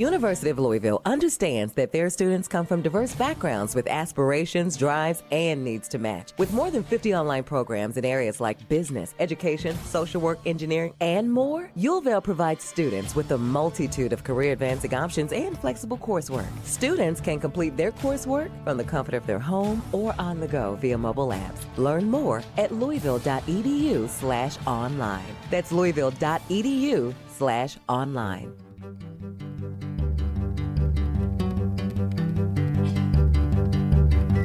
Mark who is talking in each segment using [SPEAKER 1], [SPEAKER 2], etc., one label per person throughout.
[SPEAKER 1] University of Louisville understands that their students come from diverse backgrounds with aspirations, drives, and needs to match. With more than 50 online programs in areas like business, education, social work, engineering, and more, UofL provides students with a multitude of career advancing options and flexible coursework. Students can complete their coursework from the comfort of their home or on the go via mobile apps. Learn more at louisville.edu/online. That's louisville.edu/online.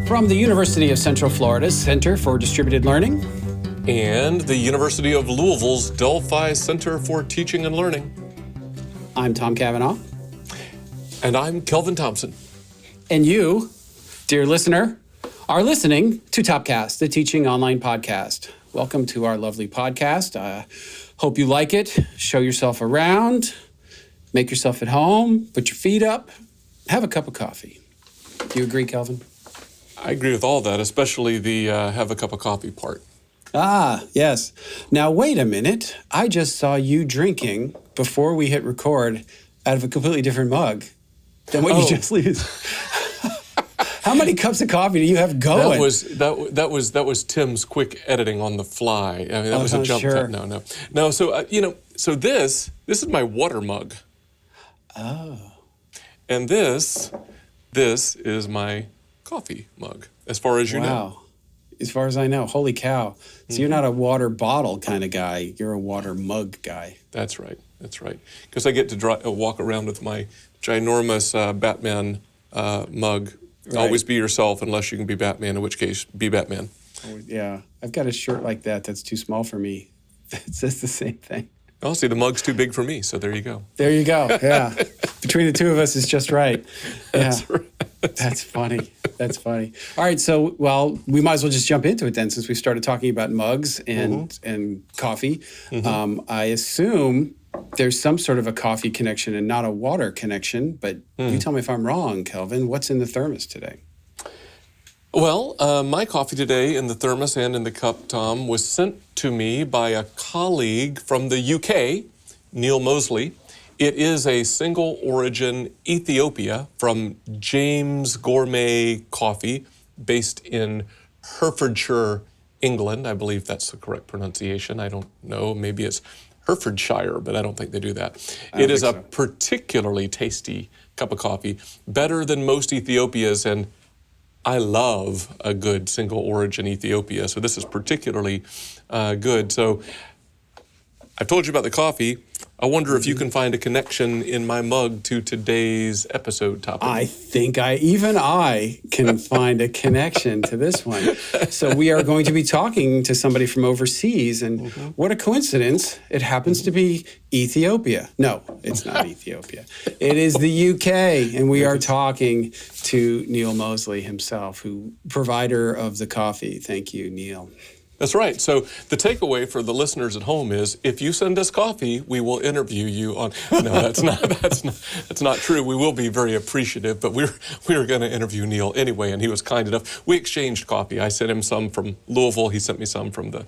[SPEAKER 2] From the University of Central Florida's Center for Distributed Learning
[SPEAKER 3] and the University of Louisville's Delphi Center for Teaching and Learning.
[SPEAKER 2] I'm Tom Cavanaugh.
[SPEAKER 3] And I'm Kelvin Thompson.
[SPEAKER 2] And you, dear listener, are listening to Topcast, the teaching online podcast. Welcome to our lovely podcast. Hope you like it. Show yourself around, make yourself at home, put your feet up, have a cup of coffee. Do you agree, Kelvin?
[SPEAKER 3] I agree with all that, especially the have a cup of coffee part.
[SPEAKER 2] Ah, yes. Now, wait a minute. I just saw you drinking before we hit record out of a completely different mug than what you just used. How many cups of coffee do you have going?
[SPEAKER 3] That was Tim's quick editing on the fly. I mean, that was a jump cut. No. So so this is my water mug.
[SPEAKER 2] Oh.
[SPEAKER 3] And this is my coffee mug, as far as you know.
[SPEAKER 2] Wow. As far as I know. Holy cow. So you're not a water bottle kind of guy. You're a water mug guy.
[SPEAKER 3] That's right. Because I get to walk around with my ginormous Batman mug. Right. Always be yourself unless you can be Batman, in which case, be Batman.
[SPEAKER 2] Oh, yeah. I've got a shirt like that's too small for me. It says the same thing.
[SPEAKER 3] Oh, see, the mug's too big for me, so there you go.
[SPEAKER 2] There you go, yeah. Between the two of us, it's just right. Yeah.
[SPEAKER 3] That's right.
[SPEAKER 2] That's funny. All right, so, well, we might as well just jump into it then, since we started talking about mugs and coffee. I assume there's some sort of a coffee connection and not a water connection, but you tell me if I'm wrong, Kelvin. What's in the thermos today?
[SPEAKER 3] Well, my coffee today in the thermos and in the cup, Tom, was sent to me by a colleague from the UK, Neil Mosley. It is a single origin Ethiopia from James Gourmet Coffee, based in Herefordshire, England. I believe that's the correct pronunciation. I don't know. Maybe it's Herefordshire, but I don't think they do that. It is a particularly tasty cup of coffee, better than most Ethiopias, and I love a good single origin Ethiopia, so this is particularly good. So I've told you about the coffee. I wonder if you can find a connection in my mug to today's episode topic.
[SPEAKER 2] I think even I can find a connection to this one. So we are going to be talking to somebody from overseas, and what a coincidence. It happens to be Ethiopia. No, it's not Ethiopia. It is the UK, and we are talking to Neil Mosley himself, provider of the coffee. Thank you, Neil.
[SPEAKER 3] That's right. So the takeaway for the listeners at home is, if you send us coffee, we will interview you on. No, that's not true. We will be very appreciative, but we're going to interview Neil anyway, and he was kind enough. We exchanged coffee. I sent him some from Louisville. He sent me some from the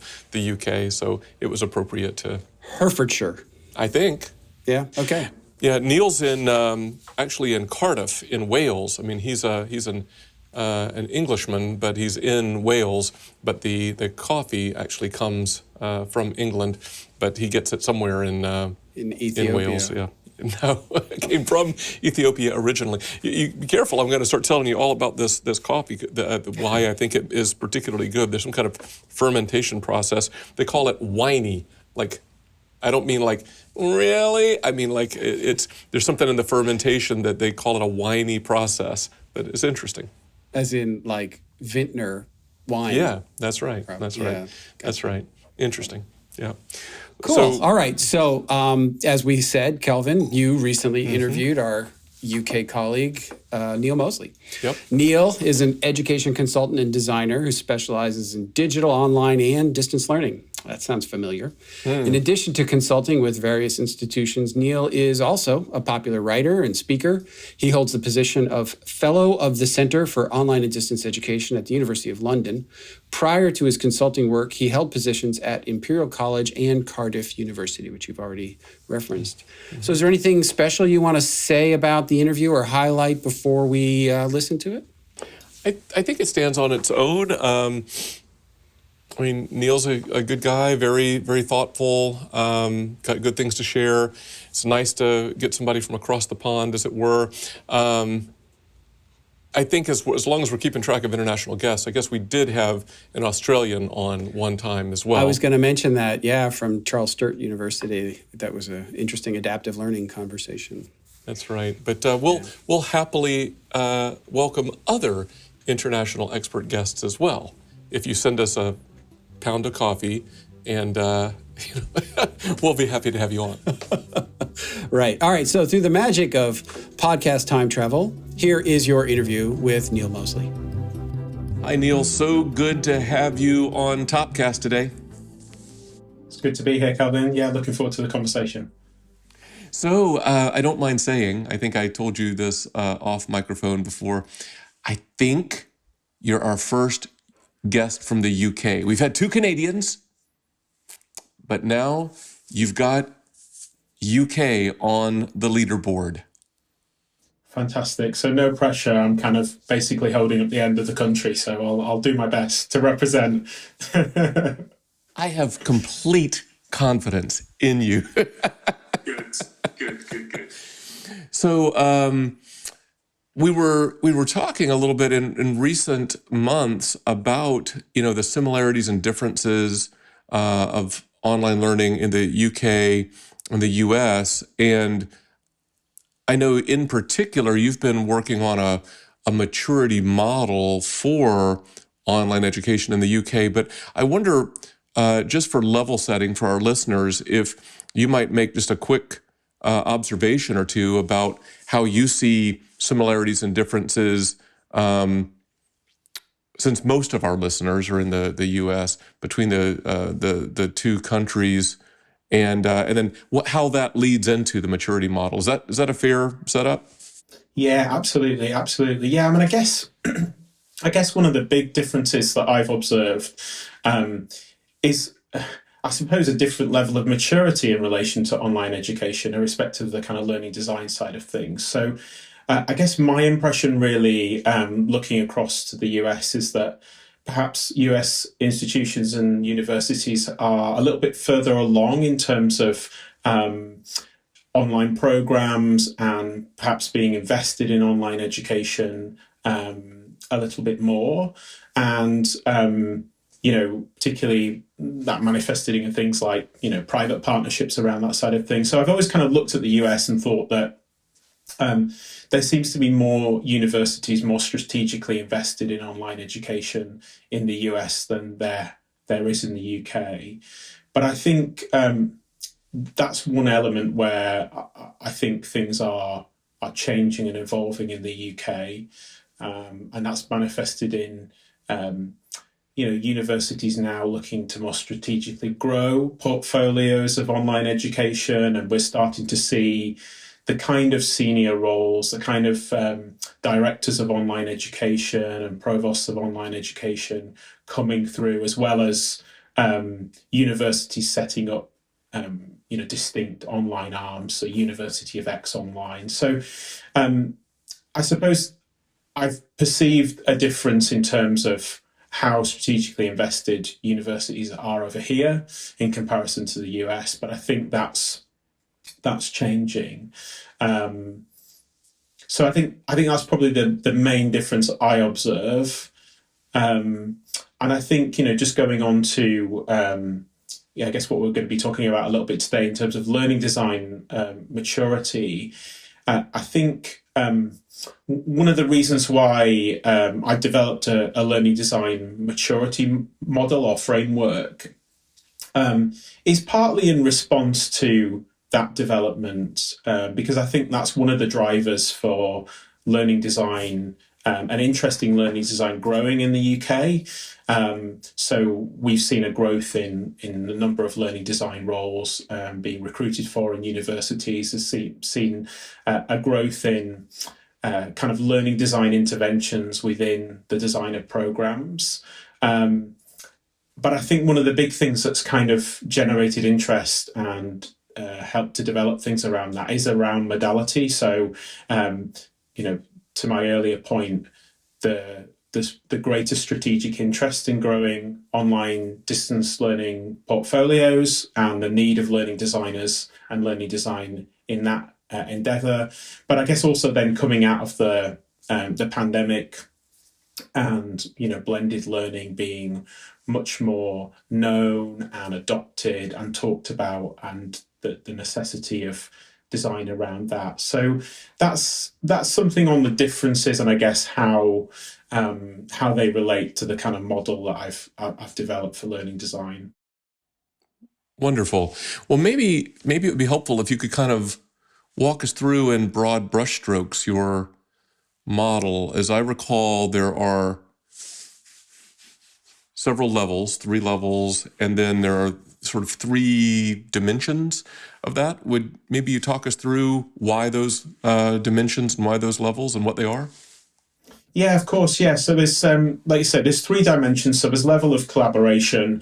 [SPEAKER 3] UK. So it was appropriate to
[SPEAKER 2] Herefordshire,
[SPEAKER 3] I think.
[SPEAKER 2] Yeah. Okay.
[SPEAKER 3] Yeah. Neil's actually in Cardiff in Wales. I mean, he's an Englishman, but he's in Wales. But the coffee actually comes from England, but he gets it somewhere in
[SPEAKER 2] Ethiopia.
[SPEAKER 3] In Wales. Yeah, no, it came from Ethiopia originally. You be careful. I'm going to start telling you all about this coffee. Why I think it is particularly good. There's some kind of fermentation process. They call it winey. Like, I don't mean like really. I mean like there's something in the fermentation that they call it a winey process. That is interesting.
[SPEAKER 2] As in, like, vintner wine.
[SPEAKER 3] Yeah, that's right. That's right.
[SPEAKER 2] Yeah, gotcha.
[SPEAKER 3] That's right. Interesting. Yeah.
[SPEAKER 2] Cool. So, all right. So, as we said, Kelvin, you recently interviewed our UK colleague, Neil Mosley.
[SPEAKER 3] Yep.
[SPEAKER 2] Neil is an education consultant and designer who specializes in digital, online, and distance learning. That sounds familiar. In addition to consulting with various institutions, Neil is also a popular writer and speaker. He holds the position of Fellow of the Center for Online and Distance Education at the University of London. Prior to his consulting work, he held positions at Imperial College and Cardiff University, which you've already referenced. So is there anything special you want to say about the interview or highlight before we listen to it?
[SPEAKER 3] I think it stands on its own. I mean, Neil's a good guy, very, very thoughtful, got good things to share. It's nice to get somebody from across the pond, as it were. I think as long as we're keeping track of international guests, I guess we did have an Australian on one time as well.
[SPEAKER 2] I was going to mention that, from Charles Sturt University. That was an interesting adaptive learning conversation.
[SPEAKER 3] That's right. But we'll happily welcome other international expert guests as well. If you send us a pound of coffee, and we'll be happy to have you on.
[SPEAKER 2] Right. All right. So through the magic of podcast time travel, here is your interview with Neil Mosley.
[SPEAKER 3] Hi, Neil. So good to have you on Topcast today.
[SPEAKER 4] It's good to be here, Kelvin. Yeah, looking forward to the conversation.
[SPEAKER 3] So I don't mind saying, I think I told you this off microphone before, I think you're our first guest from the UK. We've had 2 Canadians, but now you've got UK on the leaderboard.
[SPEAKER 4] Fantastic. So no pressure. I'm kind of basically holding up the end of the country, so I'll do my best to represent.
[SPEAKER 3] I have complete confidence in you. Good. So we were talking a little bit in recent months about the similarities and differences of online learning in the UK and the US, and I know in particular you've been working on a maturity model for online education in the UK, but I wonder, just for level setting for our listeners, if you might make just a quick observation or two about how you see similarities and differences, since most of our listeners are in the US, between the 2 countries, and then how that leads into the maturity model. Is that a fair setup?
[SPEAKER 4] Yeah, absolutely. Yeah, I mean, I guess one of the big differences that I've observed is, I suppose, a different level of maturity in relation to online education, irrespective of the kind of learning design side of things. So I guess my impression really, looking across to the US, is that perhaps US institutions and universities are a little bit further along in terms of online programs and perhaps being invested in online education a little bit more. And, particularly that manifested in things like, private partnerships around that side of things. So I've always kind of looked at the US and thought that there seems to be more universities more strategically invested in online education in the US than there is in the UK. But I think that's one element where I think things are changing and evolving in the UK, and that's manifested in universities now looking to more strategically grow portfolios of online education, and we're starting to see the kind of senior roles, the kind of directors of online education and provosts of online education coming through, as well as universities setting up distinct online arms, so University of X Online. So I suppose I've perceived a difference in terms of how strategically invested universities are over here in comparison to the US, but I think that's changing. So I think that's probably the main difference I observe. And I think, just going on to, I guess what we're going to be talking about a little bit today in terms of learning design maturity, I think one of the reasons why I developed a learning design maturity model or framework is partly in response to that development, because I think that's one of the drivers for learning design an interest in learning design growing in the UK. So we've seen a growth in the number of learning design roles being recruited for in universities. Has seen a growth in kind of learning design interventions within the designer programs. But I think one of the big things that's kind of generated interest and helped to develop things around that is around modality. So, to my earlier point, the greater strategic interest in growing online distance learning portfolios and the need of learning designers and learning design in that endeavour. But I guess also then coming out of the pandemic and blended learning being much more known and adopted and talked about, and the necessity of design around that. So that's something on the differences, and I guess how they relate to the kind of model that I've developed for learning design.
[SPEAKER 3] Wonderful. Well, maybe it would be helpful if you could kind of walk us through in broad brushstrokes your model. As I recall, there are several levels, 3 levels, and then there are sort of 3 dimensions of that. Would maybe you talk us through why those dimensions and why those levels and what they are?
[SPEAKER 4] Yeah, of course. Yeah. So there's, like you said, there's 3 dimensions. So there's level of collaboration,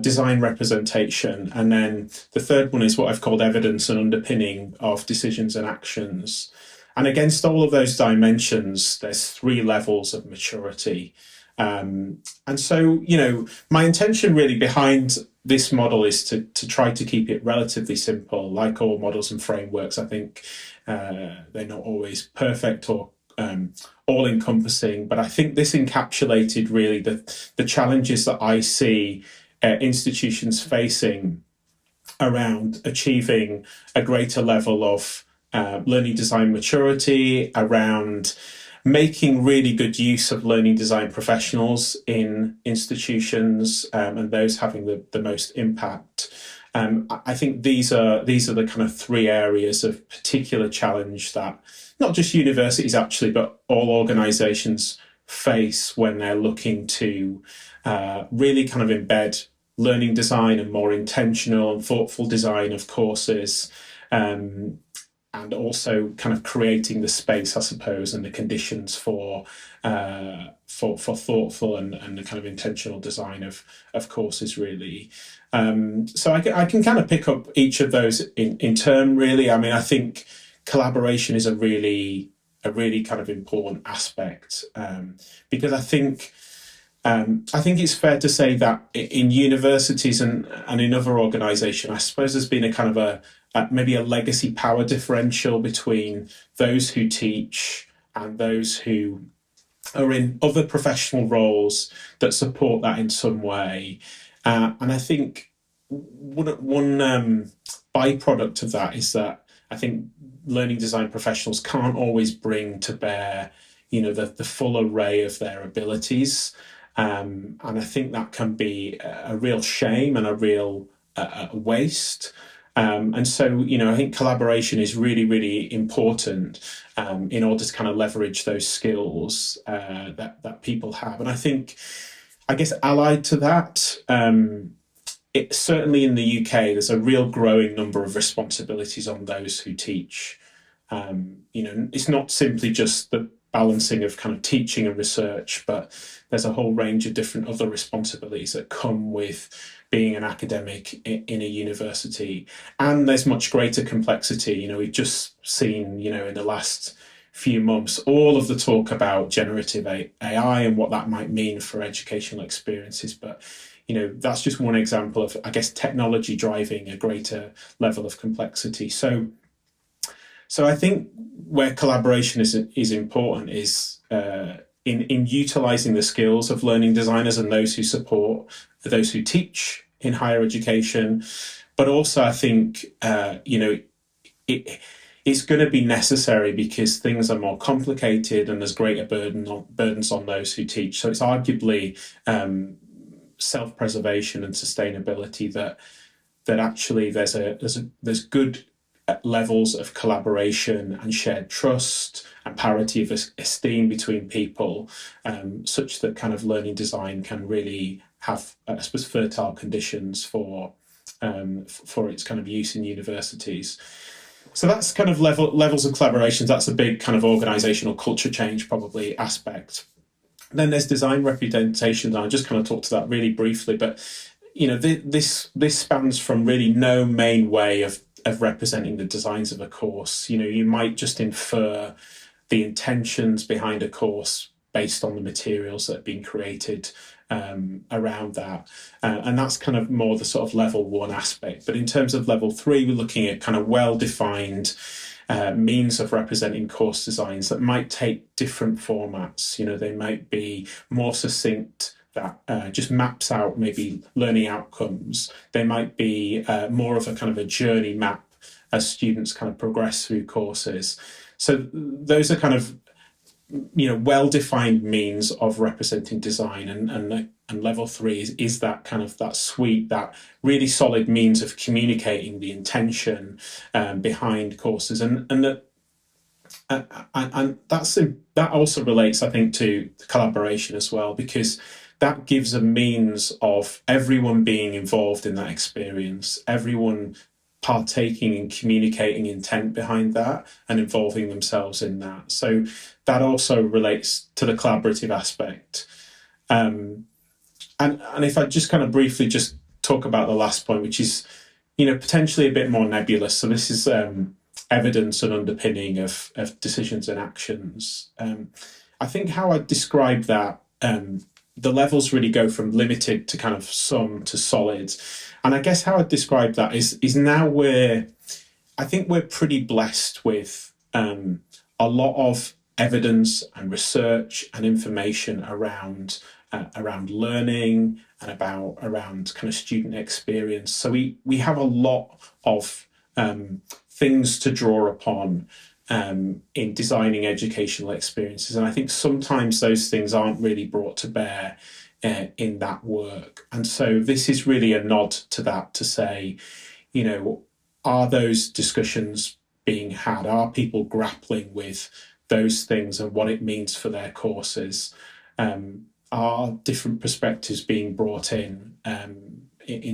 [SPEAKER 4] design representation, and then the third one is what I've called evidence and underpinning of decisions and actions. And against all of those dimensions, there's 3 levels of maturity. And so, my intention really behind this model is to try to keep it relatively simple. Like all models and frameworks, I think they're not always perfect or all-encompassing, but I think this encapsulated really the challenges that I see institutions facing around achieving a greater level of learning design maturity, around making really good use of learning design professionals in institutions and those having the most impact. I think these are the kind of 3 areas of particular challenge that not just universities actually, but all organisations face when they're looking to really kind of embed learning design and more intentional and thoughtful design of courses. And also kind of creating the space, I suppose, and the conditions for thoughtful and the kind of intentional design of courses, really. So I can kind of pick up each of those in turn, really. I mean, I think collaboration is a really kind of important aspect because I think it's fair to say that in universities and in other organisations, I suppose there's been a kind of maybe a legacy power differential between those who teach and those who are in other professional roles that support that in some way. And I think one byproduct of that is that I think learning design professionals can't always bring to bear, the full array of their abilities. And I think that can be a real shame and a real waste. And so, I think collaboration is really, really important in order to kind of leverage those skills that people have. And I guess allied to that, certainly in the UK, there's a real growing number of responsibilities on those who teach. It's not simply just the balancing of kind of teaching and research, but there's a whole range of different other responsibilities that come with being an academic in a university. And there's much greater complexity. We've just seen, in the last few months, all of the talk about generative AI and what that might mean for educational experiences. But, that's just one example of, I guess, technology driving a greater level of complexity. So I think where collaboration is important is in utilising the skills of learning designers and those who support, those who teach in higher education. But also I think, it's going to be necessary because things are more complicated and there's greater burdens on those who teach. So it's arguably self-preservation and sustainability that actually there's good levels of collaboration and shared trust and parity of esteem between people, such that kind of learning design can really have, I suppose, fertile conditions for its kind of use in universities. So that's kind of levels of collaborations. That's a big kind of organizational culture change probably aspect. Then there's design representation. I just kind of talked to that really briefly, but this spans from really no main way of representing the designs of a course. You might just infer the intentions behind a course based on the materials that have been created around that. And that's kind of more the sort of level 1 aspect. But in terms of level 3, we're looking at kind of well-defined means of representing course designs that might take different formats. They might be more succinct, that just maps out maybe learning outcomes. They might be more of a kind of a journey map as students kind of progress through courses. So those are kind of well-defined means of representing design, and level 3 is that kind of that suite, that really solid means of communicating the intention behind courses, and that also relates, I think, to collaboration as well, because that gives a means of everyone being involved in that experience, everyone partaking and communicating intent behind that and involving themselves in that. So that also relates to the collaborative aspect. And if I just kind of briefly just talk about the last point, which is, potentially a bit more nebulous. So this is evidence and underpinning of decisions and actions. I think how I describe that, the levels really go from limited to kind of some to solid. And I guess how I describe that is now I think we're pretty blessed with a lot of evidence and research and information around learning and around kind of student experience. So we have a lot of things to draw upon in designing educational experiences. And I think sometimes those things aren't really brought to bear in that work. And so this is really a nod to that, to say, are those discussions being had? Are people grappling with those things and what it means for their courses? Are different perspectives being brought in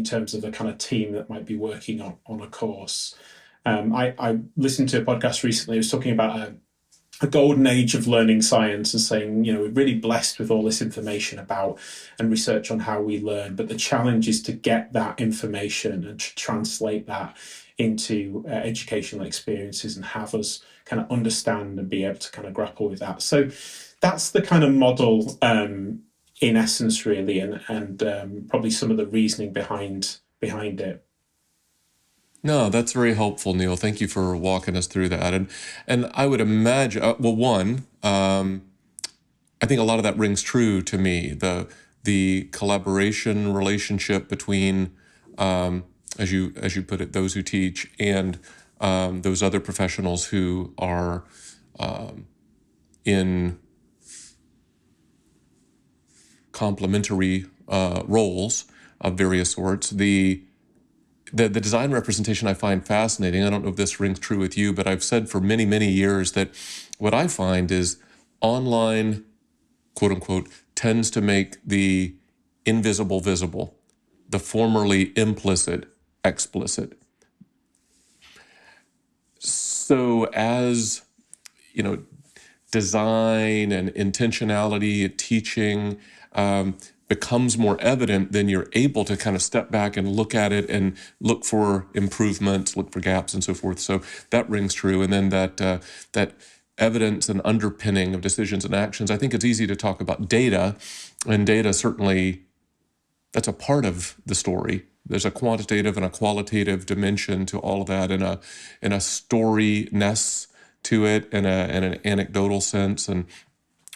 [SPEAKER 4] terms of the kind of team that might be working on a course? I listened to a podcast recently. It was talking about a golden age of learning science and saying, we're really blessed with all this information about and research on how we learn. But the challenge is to get that information and translate that into educational experiences and have us kind of understand and be able to kind of grapple with that. So that's the kind of model in essence, really, and probably some of the reasoning behind it.
[SPEAKER 3] No, that's very helpful, Neil. Thank you for walking us through that. And I would imagine, I think a lot of that rings true to me. The collaboration relationship between, as you put it, those who teach and those other professionals who are in complementary roles of various sorts. The design representation I find fascinating. I don't know if this rings true with you, but I've said for many, many years that what I find is online, quote unquote, tends to make the invisible visible, the formerly implicit explicit. So as, design and intentionality, teaching, becomes more evident, then you're able to kind of step back and look at it and look for improvements, look for gaps and so forth. So that rings true. And then that evidence and underpinning of decisions and actions, I think it's easy to talk about data, and data certainly, that's a part of the story. There's a quantitative and a qualitative dimension to all of that, and a storyness to it, and an anecdotal sense, and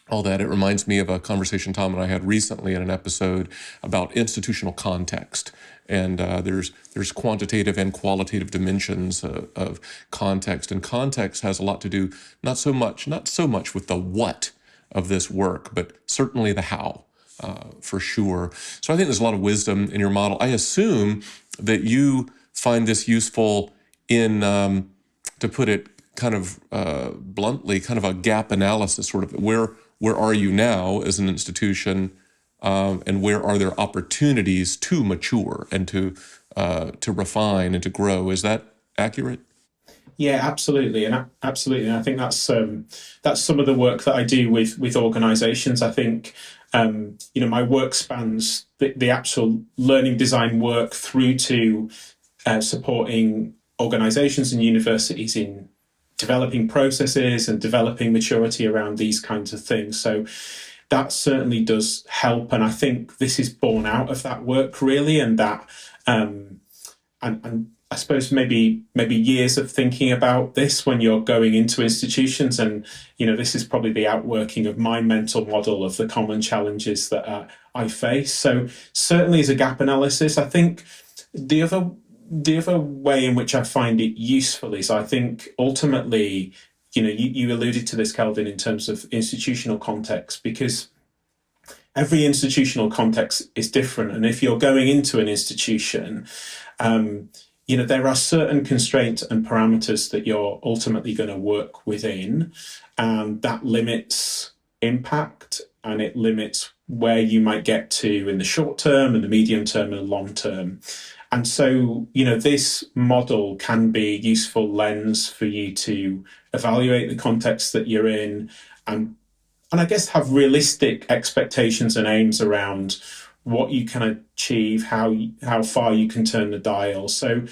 [SPEAKER 3] all that. It reminds me of a conversation Tom and I had recently in an episode about institutional context. And there's quantitative and qualitative dimensions of context. And context has a lot to do, not so much with the what of this work, but certainly the how, for sure. So I think there's a lot of wisdom in your model. I assume that you find this useful in to put it kind of bluntly, kind of a gap analysis, sort of where are you now as an institution, and where are there opportunities to mature and to refine and to grow? Is that accurate?
[SPEAKER 4] Yeah, absolutely, and I think that's some of the work that I do with organisations. I think my work spans the actual learning design work through to supporting organisations and universities in developing processes and developing maturity around these kinds of things. So that certainly does help, and I think this is born out of that work really, and that and I suppose maybe years of thinking about this when you're going into institutions, and this is probably the outworking of my mental model of the common challenges that I face. So certainly as a gap analysis, I think the other way in which I find it useful is, I think ultimately, you alluded to this, Kelvin, in terms of institutional context, because every institutional context is different, and if you're going into an institution, there are certain constraints and parameters that you're ultimately going to work within, and that limits impact, and it limits where you might get to in the short term and the medium term and the long term. And so, this model can be a useful lens for you to evaluate the context that you're in, and I guess have realistic expectations and aims around what you can achieve, how far you can turn the dial. So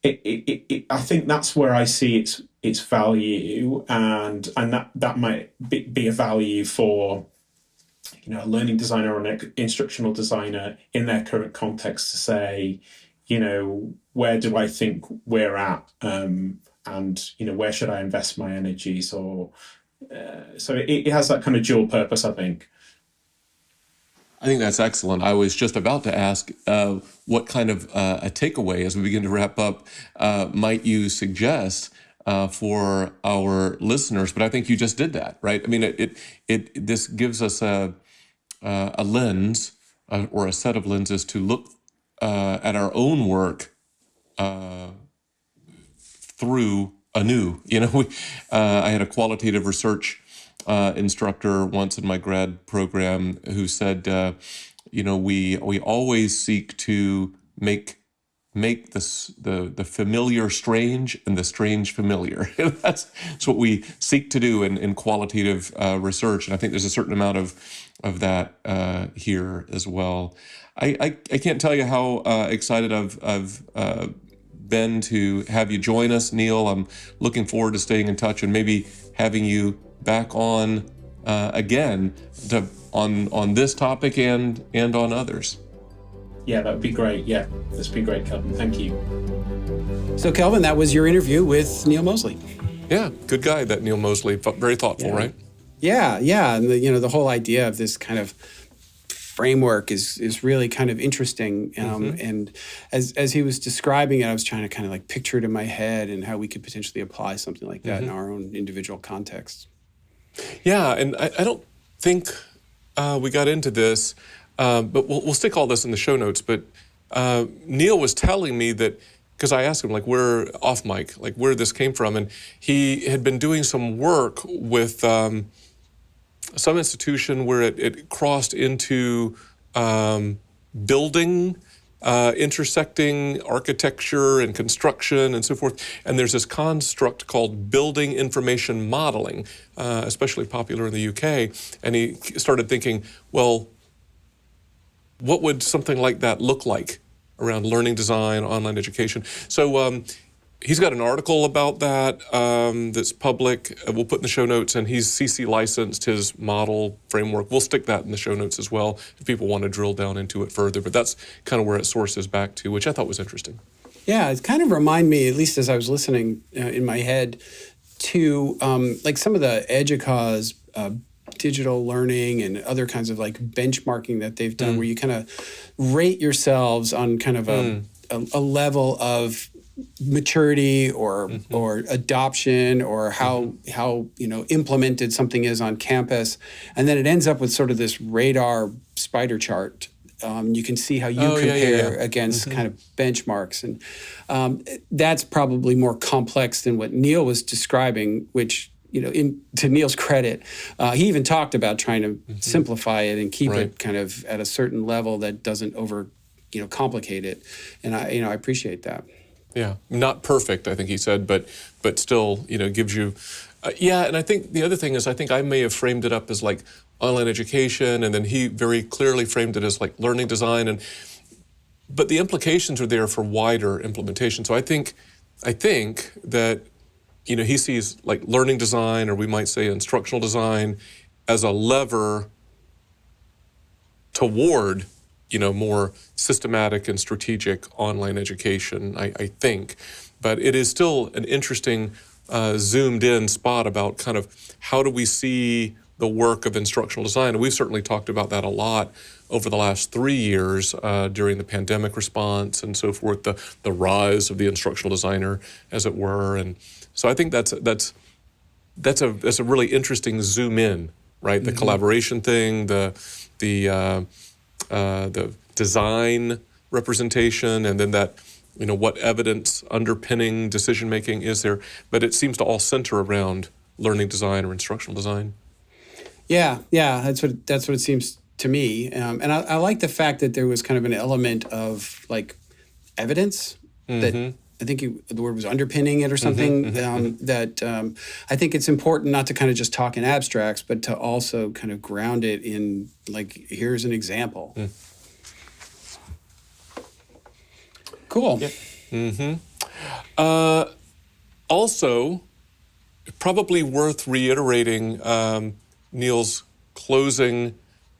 [SPEAKER 4] I think that's where I see its value, and that might be a value for a learning designer or an instructional designer in their current context to say, where do I think we're at, and where should I invest my energies, or so it has that kind of dual purpose, I think.
[SPEAKER 3] I think that's excellent. I was just about to ask what kind of a takeaway, as we begin to wrap up, might you suggest for our listeners? But I think you just did that, right? I mean, this gives us a lens or a set of lenses to look at our own work through anew. I had a qualitative research instructor once in my grad program who said, we always seek to make the familiar strange and the strange familiar. That's what we seek to do in qualitative research, and I think there's a certain amount of that here as well. I can't tell you how excited I've been to have you join us, Neil. I'm looking forward to staying in touch and maybe having you back on again on this topic and on others.
[SPEAKER 4] Yeah, that would be great. Yeah, that's been great, Kelvin. Thank you.
[SPEAKER 2] So, Kelvin, that was your interview with Neil Mosley.
[SPEAKER 3] Yeah, good guy, that Neil Mosley. Very thoughtful, right?
[SPEAKER 2] Yeah, and the whole idea of this kind of framework is really kind of interesting. And as he was describing it, I was trying to kind of like picture it in my head and how we could potentially apply something like that in our own individual contexts. Yeah,
[SPEAKER 3] and I don't think we got into this, but we'll stick all this in the show notes. But Neil was telling me that, because I asked him, where off mic, where this came from, and he had been doing some work with some institution where it crossed into building, intersecting architecture and construction and so forth. And there's this construct called building information modeling, especially popular in the UK. And he started thinking, well, what would something like that look like around learning design, online education? So he's got an article about that that's public. We'll put in the show notes, and he's CC licensed his model framework. We'll stick that in the show notes as well if people want to drill down into it further. But that's kind of where it sources back to, which I thought was interesting.
[SPEAKER 2] Yeah, it kind of reminded me, at least as I was listening in my head, to some of the EDUCAUSE digital learning and other kinds of benchmarking that they've done, where you kind of rate yourselves on kind of a level of maturity or adoption or how implemented something is on campus, and then it ends up with sort of this radar spider chart You can see how you compare against kind of benchmarks. And that's probably more complex than what Neil was describing, which, to Neil's credit, he even talked about trying to simplify it and keep it kind of at a certain level that doesn't complicate it. And I appreciate that.
[SPEAKER 3] Yeah, not perfect, I think he said, but still, gives you. And I think the other thing is, I think I may have framed it up as like online education, and then he very clearly framed it as like learning design, but the implications are there for wider implementation. So I think that he sees like learning design, or we might say instructional design, as a lever toward more systematic and strategic online education, I think. But it is still an interesting zoomed in spot about kind of how do we see the work of instructional design. And we've certainly talked about that a lot over the last 3 years during the pandemic response and so forth, the rise of the instructional designer, as it were. And so I think that's a really interesting zoom in, right? The collaboration thing, the design representation, and then that, what evidence underpinning decision making is there. But it seems to all center around learning design or instructional design. Yeah,
[SPEAKER 2] that's what it seems to me. And I like the fact that there was kind of an element of like evidence that I think the word was underpinning it or something. That I think it's important not to kind of just talk in abstracts, but to also kind of ground it in like, here's an example. Cool.
[SPEAKER 3] Yeah. Also, probably worth reiterating Neil's closing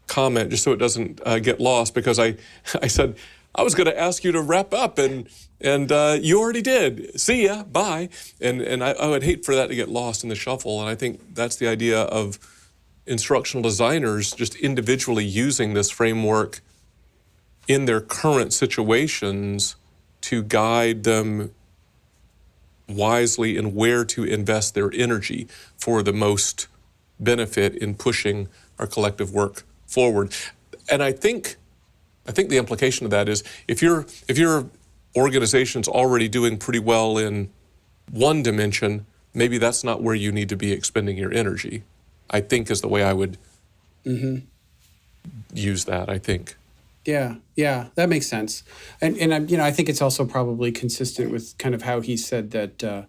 [SPEAKER 3] comment, just so it doesn't get lost, because I said I was going to ask you to wrap up, and you already did. See ya, bye. And I would hate for that to get lost in the shuffle. And I think that's the idea of instructional designers just individually using this framework in their current situations to guide them wisely in where to invest their energy for the most benefit in pushing our collective work forward. And I think the implication of that is if your organization's already doing pretty well in one dimension, maybe that's not where you need to be expending your energy, I think, is the way I would use that, I think.
[SPEAKER 2] Yeah, that makes sense. And I think it's also probably consistent with kind of how he said that,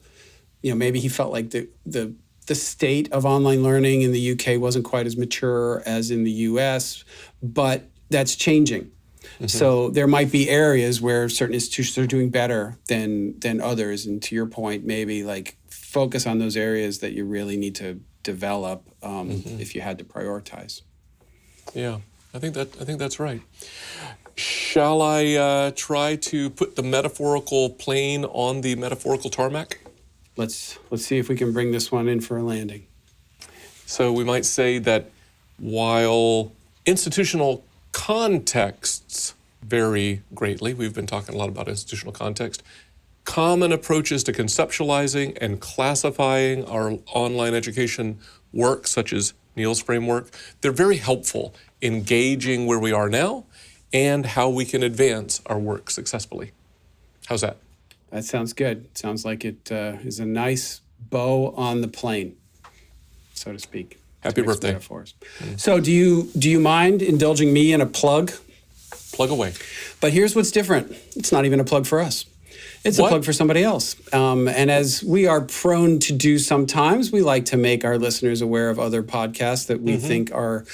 [SPEAKER 2] maybe he felt like the state of online learning in the UK wasn't quite as mature as in the US, but that's changing. So there might be areas where certain institutions are doing better than others. And to your point, maybe like focus on those areas that you really need to develop if you had to prioritize.
[SPEAKER 3] Yeah. I think that's right. Shall I try to put the metaphorical plane on the metaphorical tarmac?
[SPEAKER 2] Let's see if we can bring this one in for a landing.
[SPEAKER 3] So we might say that while institutional contexts vary greatly, we've been talking a lot about institutional context, common approaches to conceptualizing and classifying our online education work, such as Neil's framework, they're very helpful in gauging where we are now and how we can advance our work successfully. How's that?
[SPEAKER 2] That sounds good. Sounds like it is a nice bow on the plane, so to speak.
[SPEAKER 3] Happy birthday.
[SPEAKER 2] Metaphors. So do you mind indulging me in a plug?
[SPEAKER 3] Plug away.
[SPEAKER 2] But here's what's different. It's not even a plug for us. It's a plug for somebody else. And as we are prone to do sometimes, we like to make our listeners aware of other podcasts that we think are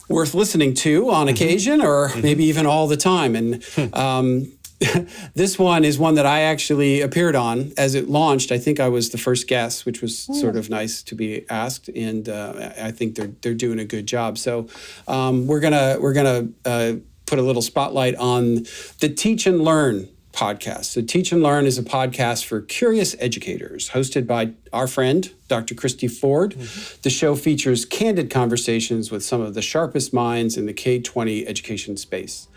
[SPEAKER 2] worth listening to on occasion, or maybe even all the time. And this one is one that I actually appeared on as it launched. I think I was the first guest, which was sort of nice to be asked. And I think they're doing a good job. So we're gonna put a little spotlight on the Teach and Learn podcast. So Teach and Learn is a podcast for curious educators, hosted by our friend, Dr. Christy Ford. The show features candid conversations with some of the sharpest minds in the K-20 education space.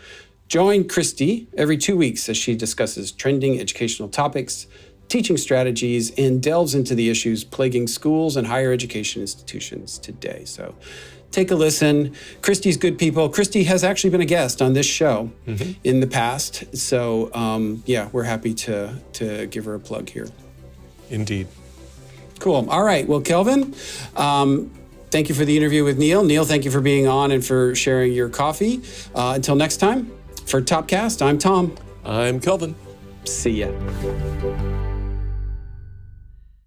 [SPEAKER 2] Join Christy every 2 weeks as she discusses trending educational topics, teaching strategies, and delves into the issues plaguing schools and higher education institutions today. So take a listen. Christy's good people. Christy has actually been a guest on this show in the past. So, we're happy to give her a plug here.
[SPEAKER 3] Indeed.
[SPEAKER 2] Cool. All right. Well, Kelvin, thank you for the interview with Neil. Neil, thank you for being on and for sharing your coffee. Until next time, for Topcast, I'm Tom.
[SPEAKER 3] I'm Kelvin.
[SPEAKER 2] See ya.